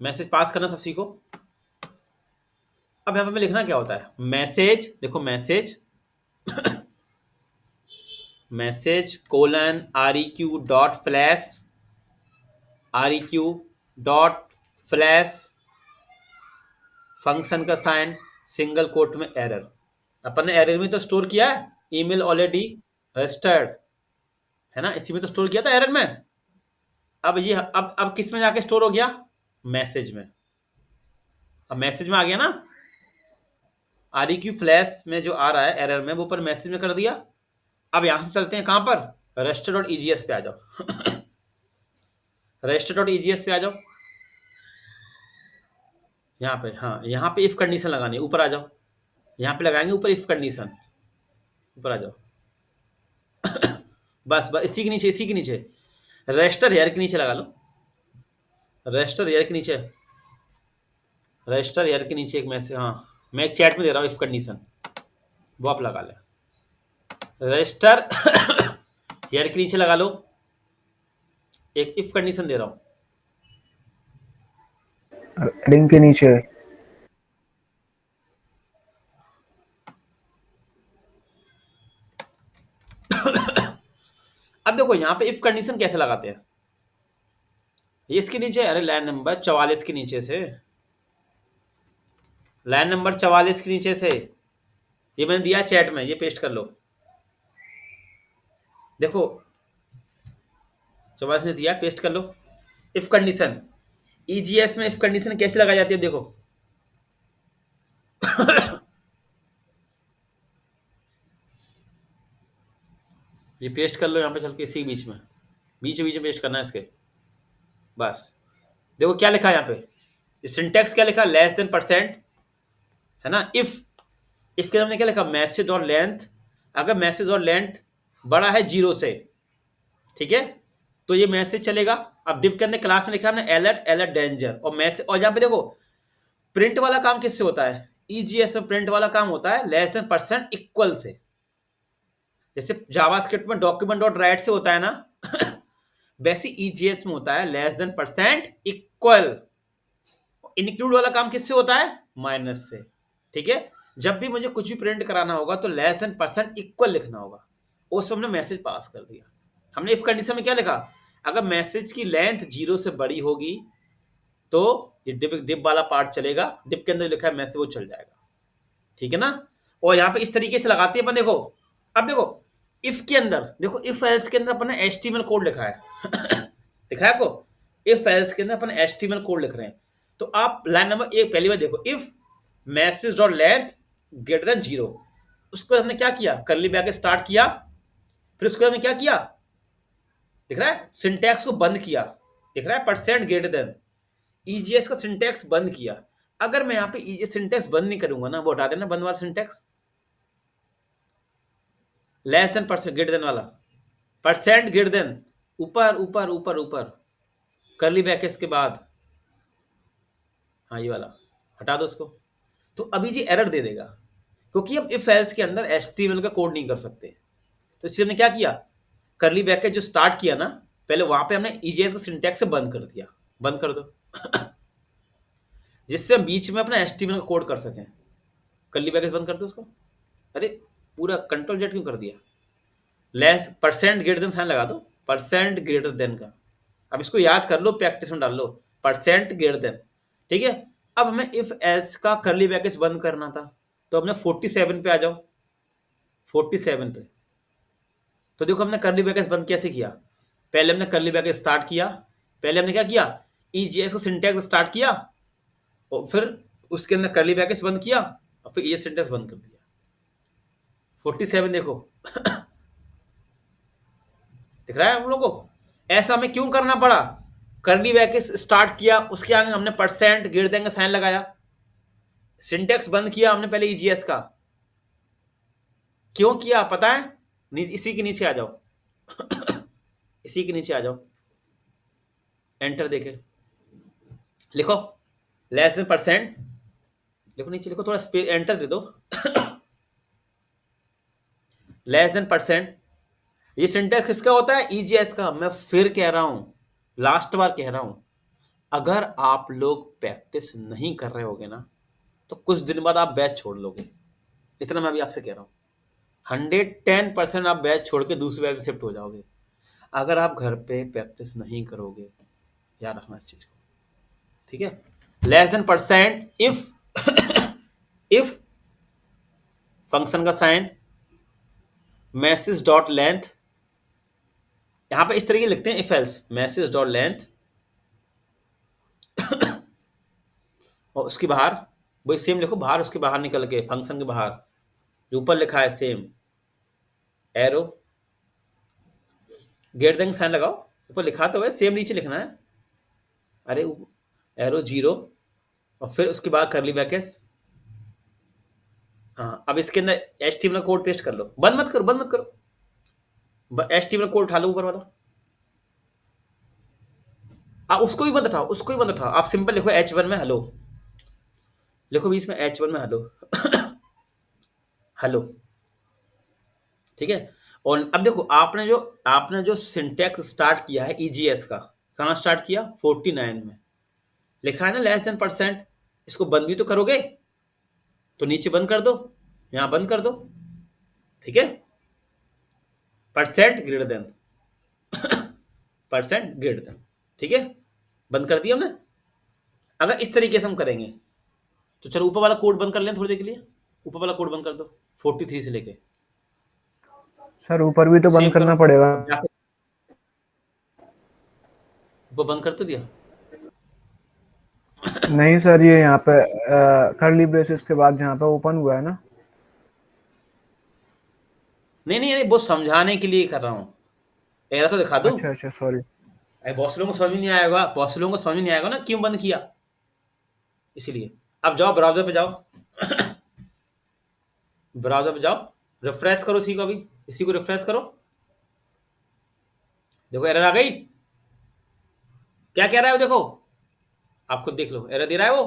मैसेज पास करना सब सीखो। अब यहाँ पे हमें लिखना क्या होता है, मैसेज, देखो message, message colon REQ dot flash function का साइन सिंगल कोट में एरर। अपन ने एरर में तो स्टोर किया है, ईमेल ऑलरेडी रजिस्टर्ड, है ना, इसी में तो स्टोर किया था एरर में। अब ये अब किस में जाके स्टोर हो गया, मैसेज में। अब मैसेज में आ गया ना, REQ फ्लैश में जो आ रहा है एरर में, वो पर मैसेज में कर दिया। अब यहां से चलते हैं कहां पर, register.egs पे आ जाओ। register.egs पे आ जाओ, यहाँ पे, हाँ यहाँ पे इफ कंडीशन लगानी है, ऊपर आ जाओ, यहाँ पे लगाएंगे ऊपर इफ कंडीशन, ऊपर आ जाओ। बस बस इसी के नीचे, इसी के नीचे रजिस्टर हेयर के नीचे लगा लो, रजिस्टर हेयर के नीचे, रजिस्टर हेयर के नीचे एक मैसेज, हाँ मैं एक चैट में दे रहा हूँ इफ कंडीशन, वो आप लगा लें। रजिस्टर हेयर के नीचे लगा लो, एक इफ कंडीशन दे रहा हूँ। लिंक के नीचे। अब देखो यहाँ पे इफ कंडीशन कैसे लगाते हैं, ये इसके नीचे, अरे लाइन नंबर 44 के नीचे से, लाइन नंबर 44 के नीचे से, ये मैंने दिया चैट में, ये पेस्ट कर लो। देखो 44 ने दिया, पेस्ट कर लो। इफ कंडीशन, EGS में इफ कंडीशन कैसे लगाई जाती है, देखो। ये पेस्ट कर लो यहाँ पे चल के, इसी बीच में, बीच बीच में पेस्ट करना है इसके। बस देखो क्या लिखा है यहाँ पे, सिंटेक्स क्या लिखा, लेस देन %, है ना। इफ के हमने क्या लिखा, मैसेज और लेंथ, अगर मैसेज और लेंथ बड़ा है 0 से, ठीक है, तो ये मैसेज चलेगा। अब डिप करने क्लास में लिखा हमने अलर्ट अलर्ट डेंजर, और मैसेज, और यहाँ पे देखो प्रिंट वाला काम किससे होता है, EGS में प्रिंट वाला काम होता है लेस देन % इक्वल से। जैसे जावास्क्रिप्ट में डॉक्यूमेंट डॉट राइट से होता है ना, वैसे EGS में होता है लेस देन % इक्वल। इंक्लूड वाला काम किससे होता है, माइनस से, ठीक है। जब भी मुझे कुछ भी प्रिंट कराना होगा तो लेस देन % इक्वल लिखना होगा, उसमें हमने मैसेज पास कर दिया। हमने इफ कंडीशन में क्या लिखा, अगर मैसेज की लेंथ 0 से बड़ी होगी तो ये डिप वाला पार्ट चलेगा, डिप के अंदर लिखा है मैसेज वो चल जाएगा, ठीक है ना। और यहाँ पे इस तरीके से लगाते हैं अपन, देखो। अब देखो इफ के अंदर, देखो इफ एल्स के अंदर अपन ने HTML कोड लिखा है। दिखा है आपको, इफ एल्स के अंदर अपन HTML कोड लिख रहे हैं। तो आप लाइन नंबर 1 पहली बार देखो, if message dot length greater than 0, उसको हमने क्या किया, कर्ली ब्रैकेट स्टार्ट किया, फिर उसको हमने क्या किया, दिख रहा है, सिंटैक्स को बंद किया, दिख रहा है, %, EGS का सिंटैक्स बंद किया। अगर मैं यहाँ पे EGS सिंटैक्स बंद नहीं करूंगा ना, वो हटा देना बंद वाला syntax, less than greater than वाला, ग्रेटर देन, ऊपर ऊपर ऊपर ऊपर, कर्ली ब्रैकेट्स के बाद, हाँ ये वाला हटा दो उसको। तो अभी जी एरर दे देगा, क्योंकि अब इफ एल्स के अंदर HTML का कोड नहीं कर सकते। तो इसलिए हमने क्या किया, कर्ली ब्रैकेट जो स्टार्ट किया ना, पहले वहां पे हमने EGS का सिंटैक्स से बंद कर दिया, बंद कर दो। जिससे हम बीच में अपना HTML का कोड कर सकें। कर्ली ब्रैकेट बंद कर दो उसको, अरे पूरा कंट्रोल Z क्यों कर दिया, लेस ग्रेटर देन साइन लगा दो, ग्रेटर देन का। अब इसको याद कर लो, प्रैक्टिस में डाल लो, ग्रेटर देन, ठीक है। अब हमें इफ एल्स का कर्ली ब्रैकेट्स बंद करना था, तो हमने 47 पे आ जाओ, 47 पे। तो देखो हमने कर्ली ब्रैकेट्स बंद कैसे किया, पहले हमने कर्ली ब्रैकेट स्टार्ट किया, पहले हमने क्या किया, EGS का सिंटैक्स स्टार्ट किया, और फिर उसके अंदर कर्ली ब्रैकेट्स बंद किया, और फिर ये सिंटैक्स बंद कर दिया। 47 देखो। दिख रहा है हम लोगों को, ऐसा हमें क्यों करना पड़ा, कर्ली ब्रैकेट्स स्टार्ट किया, उसके आगे हमने ग्रेटर देन का साइन लगाया, सिंटैक्स बंद किया हमने पहले EGS का, क्यों किया पता है, इसी के नीचे आ जाओ। इसी के नीचे आ जाओ, एंटर देखे, लिखो लेस देन %, लिखो नीचे, लिखो थोड़ा स्पेस, एंटर दे दो। लेस देन %, ये सिंटैक्स किसका होता है, EGS का। मैं फिर कह रहा हूं, लास्ट बार कह रहा हूं, अगर आप लोग प्रैक्टिस नहीं कर रहे होगे ना, तो कुछ दिन बाद आप बैच छोड़ लोगे। इतना मैं अभी आपसे कह रहा हूँ। 110% आप बैच छोड़ के दूसरे बैच में शिफ्ट हो जाओगे अगर आप घर पे प्रैक्टिस नहीं करोगे। याद रखना इस चीज को, ठीक है। Less than percent if if function का साइन मैसेज डॉट लेंथ, यहां पे इस तरीके लिखते हैं if else message dot length, और उसके बाहर वही सेम लिखो, बाहर उसके बाहर निकल के फंक्शन के बाहर जो ऊपर लिखा है same arrow greater than sign लगाओ। ऊपर लिखा तो है सेम, नीचे लिखना है। अरे एरो 0 और फिर उसके बाद करली ब्रैकेट्स। हाँ, अब इसके अंदर HTML कोड पेस्ट कर लो। बंद मत करो, बंद मत करो। HTML कोड उठा लो ऊपर वाला। आप उसको भी मत उठाओ, उसको भी मत उठाओ। आप सिंपल लिखो H1 में हेलो, लिखो बीच में H1 में हेलो हेलो, ठीक है। और अब देखो आपने जो सिंटैक्स स्टार्ट किया है EGS का, कहाँ स्टार्ट किया? 49 में लिखा है ना लेस देन परसेंट। इसको बंद भी तो करोगे, तो नीचे बंद कर दो, यहां बंद कर दो, ठीक है। Percent greater than percent greater than, ठीक है। बंद कर दिया हमने। अगर इस तरीके से हम करेंगे तो चलो ऊपर वाला कोड बंद कर लें थोड़ी देर के लिए। ऊपर वाला कोड बंद कर दो 43 से लेके। सर ऊपर भी तो सेव बंद करो, करना पड़ेगा। अब जाके ऊपर बंद कर तो दिया। नहीं सर, ये यहाँ पे करली ब्रेसेस के बाद जहाँ पे ओपन हुआ है ना। नहीं नहीं, अरे वो समझाने के लिए कर रहा हूँ। एरा तो दिखा दो। अच्छा अच्छा, सॉरी। अरे बहुत से लोगों को समझ में नहीं आएगा, बहुत से लोगों को समझ में नहीं आएगा ना क्यों बंद किया, इसीलिए। अब जाओ ब्राउजर पे जाओ ब्राउजर पे जाओ, रिफ्रेश करो इसी को, अभी इसी को रिफ्रेश करो। देखो एरर आ गई। क्या कह रहा है वो देखो, आप खुद देख लो। एरर दे रहा है वो,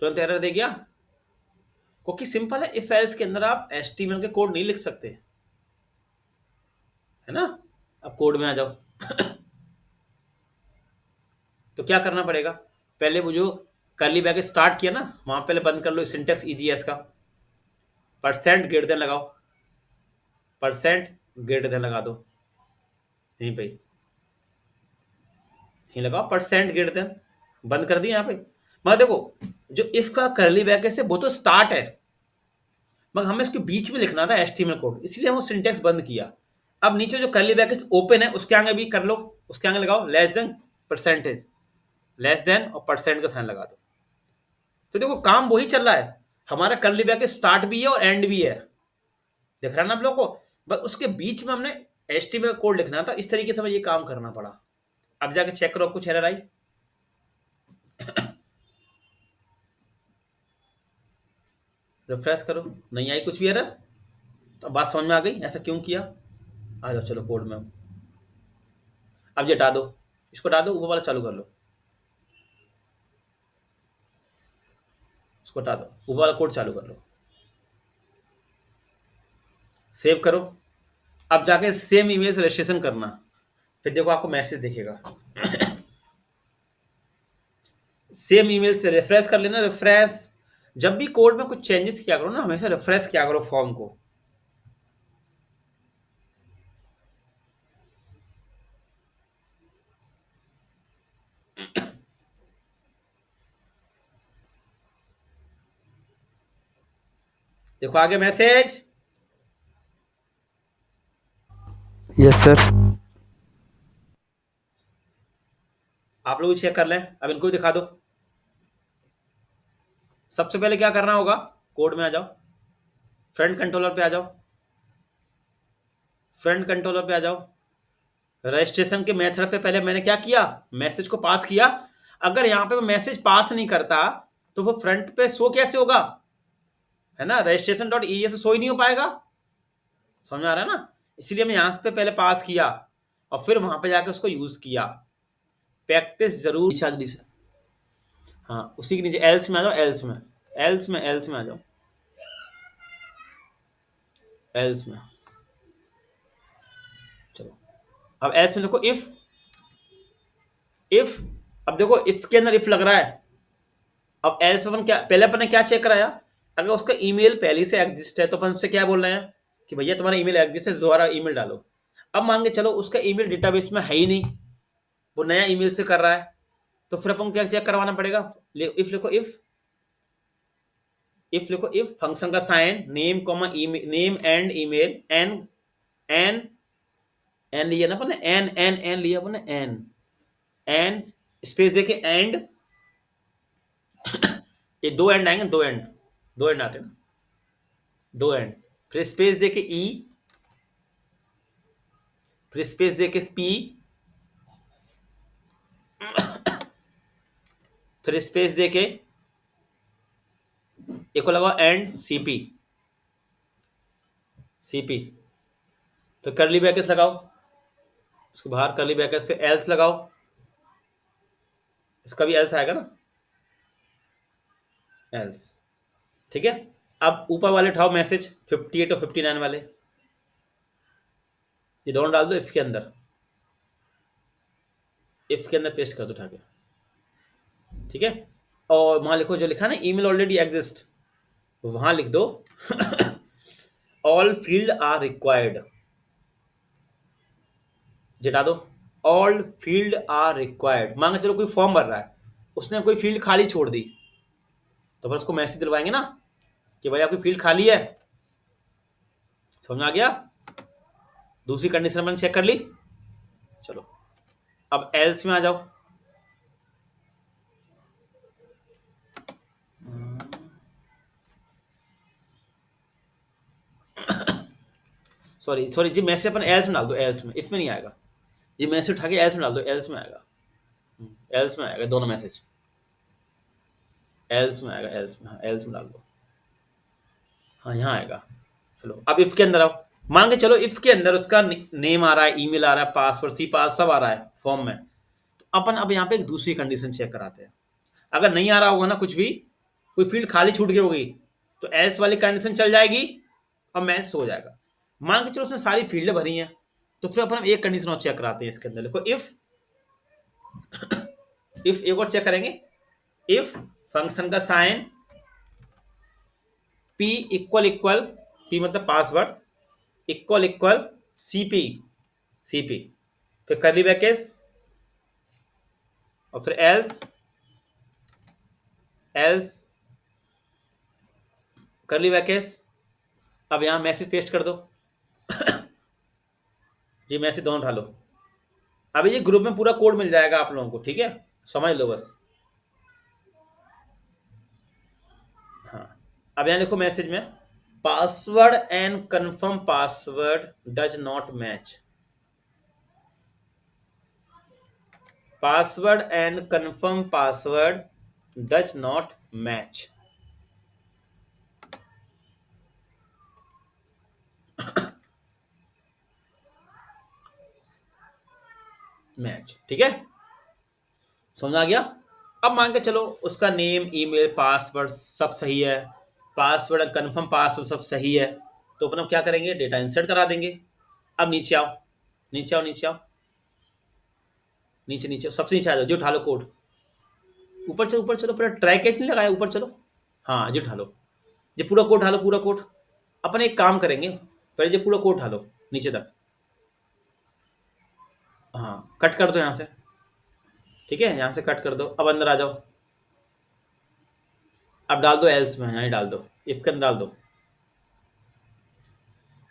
तुरंत एरर दे गया। क्योंकि सिंपल है, इफ एल्स के अंदर आप HTML के कोड नहीं लिख सकते, है ना। अब कोड में आ जाओ तो क्या करना पड़ेगा? पहले वो जो करली ब्रैकेट स्टार्ट किया ना, वहां पहले बंद कर लो सिंटेक्स EGS का। परसेंट ग्रेटर देन लगाओ, परसेंट ग्रेटर देन लगा दो यहीं पे, यहीं लगाओ परसेंट ग्रेटर देन। बंद कर दिया यहाँ पे। मगर देखो जो इफ का करली ब्रैकेट है वो तो स्टार्ट है, मगर हमें इसके बीच में लिखना था HTML कोड, इसलिए हम वो सिंटेक्स बंद किया। अब नीचे जो करली ब्रैकेट ओपन है उसके आगे भी कर लो, उसके आगे लगाओ less than percentage, less than और परसेंट का साइन लगा दो। तो देखो काम वही चल रहा है, हमारा करली ब्रैकेट स्टार्ट भी है और एंड भी है, दिख रहा है ना आप लोग को। बस उसके बीच में हमने HTML कोड लिखना था, इस तरीके से हमें ये काम करना पड़ा। अब जाके चेक करो कुछ एरर आई रिफ्रेश करो, नहीं आई कुछ भी एरर। तो बात समझ में आ गई ऐसा क्यों किया। आ जाओ चलो कोड में। अब ये हटा दो, इसको हटा दो, ऊपर वाला चालू कर लो, इसको हटा दो, ऊपर वाला कोड चालू कर लो, सेव करो। अब जाके सेम ईमेल से रजिस्ट्रेशन करना, फिर देखो आपको मैसेज दिखेगा सेम ईमेल से रिफ्रेश कर लेना। रिफ्रेश जब भी कोड में कुछ चेंजेस किया करो ना, हमेशा रिफ्रेश किया करो फॉर्म को। देखो आगे मैसेज। Yes sir. आप लोग चेक कर लें, अब इनको भी दिखा दो। सबसे पहले क्या करना होगा, कोड में आ जाओ, फ्रंट कंट्रोलर पे आ जाओ, फ्रंट कंट्रोलर पे आ जाओ। रजिस्ट्रेशन के मेथड पे पहले मैंने क्या किया, मैसेज को पास किया। अगर यहां पे मैसेज पास नहीं करता तो वो फ्रंट पे शो कैसे होगा, है ना। रजिस्ट्रेशन डॉट ई से शो ही नहीं हो पाएगा, समझ में आ रहा है ना। इसलिए मैं यहां पे पहले पास किया और फिर वहां पे जाके उसको यूज किया। प्रैक्टिस जरूर अगली से। हाँ उसी के नीचे एल्स में आ जाओ, एल्स में आ जाओ, एल्स में। चलो अब एल्स में देखो इफ, अब देखो इफ के अंदर इफ लग रहा है, अब एल्स में अपन क्या, पहले अपन ने क्या चेक कराया, अगर उसका ईमेल पहले से एग्जिस्ट है तो अपन उससे क्या बोल रहे हैं कि भैया तुम्हारा ईमेल एग्जिस्ट है, दोबारा ईमेल डालो। अब मान के चलो उसका ईमेल डेटाबेस में है ही नहीं, वो नया ईमेल से कर रहा है, तो फिर अपन को क्या चेक करवाना पड़ेगा, इफ लिखो, इफ लिखो, इफ फंक्शन का sign name comma name and email, and and and लिया ना अपन ने, एन एन एन लिया अपन ने, एन एन स्पेस देके एंड, ये दो एंड आएंगे, दो एंड आते हैं ना, दो एंड, फिर स्पेस देके ई, फिर स्पेस देके पी, फिर स्पेस देके एक को लगाओ एंड सीपी, सीपी, तो करली ब्रैकेट्स लगाओ, उसके बाहर करली ब्रैकेट्स पे एल्स लगाओ, इसका भी एल्स आएगा ना, एल्स, ठीक है। अब ऊपर वाले उठाओ मैसेज 58 और 59 वाले, ये दोनों डाल दो इफ के अंदर, इफ के अंदर पेस्ट कर दो उठा के, ठीक है। और वहां लिखो जो लिखा ना ईमेल ऑलरेडी एग्जिस्ट, वहां लिख दो ऑल फील्ड आर रिक्वायर्ड, जिटा दो, ऑल फील्ड आर रिक्वायर्ड। मान के चलो कोई फॉर्म भर रहा है, उसने कोई फील्ड खाली छोड़ दी, तो फिर उसको मैसेज दिलवाएंगे ना कि भाई आपकी फील्ड खाली है, समझ में आ गया। दूसरी कंडीशन मैंने चेक कर ली, चलो अब एल्स में आ जाओ। सॉरी सॉरी जी, मैसेज अपन एल्स में डाल दो, एल्स में, इफ में नहीं आएगा, ये मैसेज उठा के एल्स में डाल दो, एल्स में आएगा, एल्स में आएगा दोनों मैसेज, एल्स में आएगा, एल्स में, हाँ एल्स में डाल दो, हाँ यहाँ आएगा। चलो अब इफ के अंदर आओ, मान के चलो इफ के अंदर उसका नेम आ रहा है, ईमेल आ रहा है, पासवर्ड सी पास सब आ रहा है फॉर्म में, तो अपन अब यहाँ पे एक दूसरी कंडीशन चेक कराते हैं। अगर नहीं आ रहा होगा ना कुछ भी, कोई फील्ड खाली छूट गई होगी, तो एल्स वाली कंडीशन चल जाएगी और मैच हो जाएगा। मान के चलो उसने सारी फील्ड भरी हैं, तो फिर अपन एक कंडीशन और चेक कराते हैं इसके अंदर, देखो इफ, इफ एक और चेक करेंगे, इफ फंक्शन का sign p equal equal, p मतलब password, equal equal cp, cp, फिर करली ब्रैकेट्स और फिर एल्स, एल्स करली ब्रैकेट्स। अब यहां मैसेज पेस्ट कर दो, ये मैसेज दोनों डालो। अभी ये ग्रुप में पूरा कोड मिल जाएगा आप लोगों को, ठीक है, समझ लो बस। हाँ अब यहां लिखो मैसेज में, password and confirm password does not match, password and confirm password does not match. Match, ठीक है, समझ आ गया। अब मान के चलो उसका नेम ईमेल पासवर्ड सब सही है, पासवर्ड कंफर्म पासवर्ड सब सही है, तो अपन अब क्या करेंगे, डेटा इंसर्ट करा देंगे। अब नीचे आओ, नीचे आओ, नीचे आओ, नीचे नीचे सबसे नीचे आ जाओ, जो उठा लो कोड, ऊपर चलो, ऊपर चलो, पूरा ट्राई कैच नहीं लगाया, ऊपर चलो, हाँ जो उठा लो, ये पूरा कोड उठा लो, पूरा कोड। अपन एक काम करेंगे, पहले ये पूरा कोड उठा लो नीचे तक, हाँ कट कर दो यहाँ से, ठीक है, यहाँ से कट कर दो। अब अंदर आ जाओ, अब डाल दो एल्स में, यहाँ ही डाल दो, इफ के अंदर डाल दो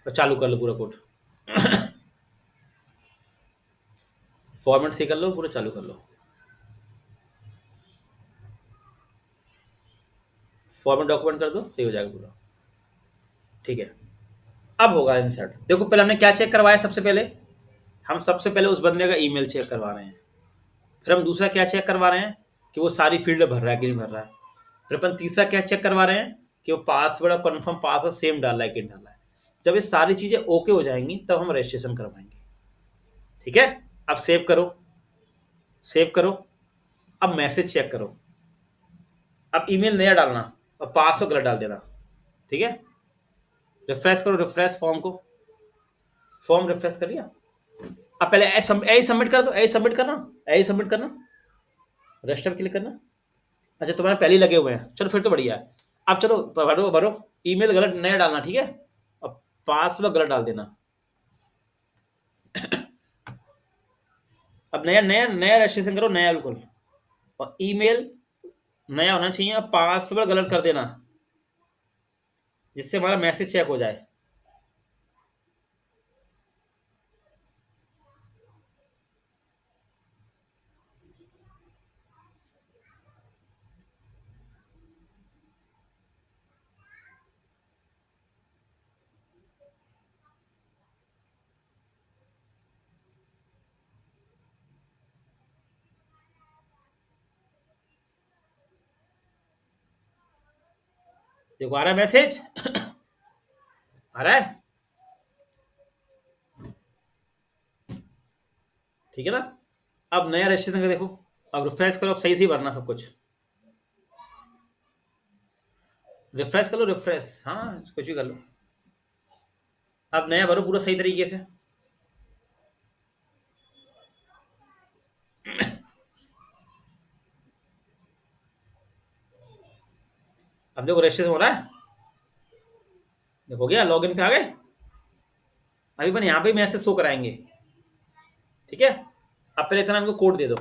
और चालू कर लो पूरा कोड। फॉर्मेट सही कर लो, पूरा चालू कर लो, फॉर्मेट डॉक्यूमेंट कर दो, सही हो जाएगा पूरा, ठीक है। अब होगा इंसर्ट। देखो पहले हमने क्या चेक करवाया, सबसे पहले हम सबसे पहले उस बंदे का ईमेल चेक करवा रहे हैं, फिर हम दूसरा क्या चेक करवा रहे हैं कि वो सारी फील्ड भर रहा है कि नहीं भर रहा है, फिर अपन तीसरा क्या चेक करवा रहे हैं कि वो पासवर्ड और कन्फर्म पासवर्ड सेम डाल रहा है कि नहीं डाल रहा है। जब ये सारी चीजें ओके हो जाएंगी तब हम रजिस्ट्रेशन करवाएंगे, ठीक है। अब सेव करो, सेव करो। अब मैसेज चेक करो, अब ईमेल नया डालना और पासवर्ड गलत डाल देना, ठीक है। रिफ्रेश करो, रिफ्रेश फॉर्म को, फॉर्म रिफ्रेश कर लिया। अब पहले ए सबमिट कर दो, ए सबमिट करना, ए सबमिट करना, रजिस्टर क्लिक करना, अच्छा तुम्हारे पहले ही लगे हुए हैं, चलो फिर तो बढ़िया है। अब चलो भरो भरो, ईमेल गलत नया डालना, ठीक है, और पासवर्ड गलत डाल देना। अब नया नया नया रजिस्ट्रेशन करो, नया बिल्कुल, और ईमेल नया होना चाहिए, और पासवर्ड गलत कर देना, जिससे हमारा मैसेज चेक हो जाए। देखो आ रहा है मैसेज, आ रहा है, ठीक है ना। अब नया रजिस्ट्रेशन का देखो, अब रिफ्रेश करो, अब सही सही भरना सब कुछ, रिफ्रेश कर लो, रिफ्रेश, हाँ कुछ भी कर लो। अब नया भरो पूरा सही तरीके से। अब देखो रजिस्ट्रेशन हो रहा है, देखो हो गया, लॉगिन पे आ गए। अभी अपन यहाँ पे मैसेज शो कराएंगे, ठीक है। अब पहले इतना इनको कोड दे दो।